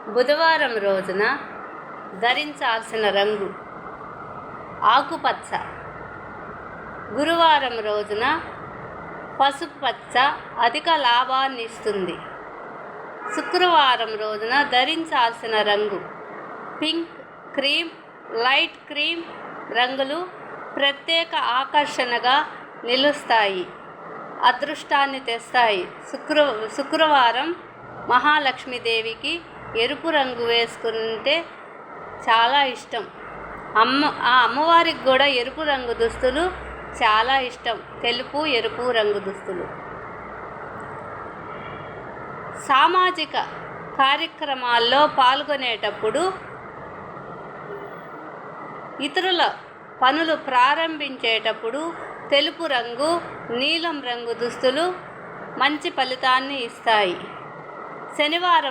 బుధవారం రోజున ధరించాల్సిన రంగు ఆకుపచ్చ. గురువారం రోజున పసుపు పచ్చ అధిక లాభాన్ని ఇస్తుంది. శుక్రవారం రోజున ధరించాల్సిన రంగు పింక్, క్రీమ్, లైట్ క్రీమ్ రంగులు ప్రత్యేక ఆకర్షణగా నిలుస్తాయి, అదృష్టాన్ని తెస్తాయి. శుక్రవారం మహాలక్ష్మీదేవికి ఎరుపు రంగు వేసుకుంటే చాలా ఇష్టం. అమ్మవారికి కూడా ఎరుపు రంగు దుస్తులు చాలా ఇష్టం. తెలుపు, ఎరుపు రంగు దుస్తులు. సామాజిక కార్యక్రమాల్లో పాల్గొనేటప్పుడు, ఇతరుల పనులు ప్రారంభించేటప్పుడు తెలుపు రంగు, నీలం రంగు దుస్తులు మంచి ఫలితాన్ని ఇస్తాయి. శనివారం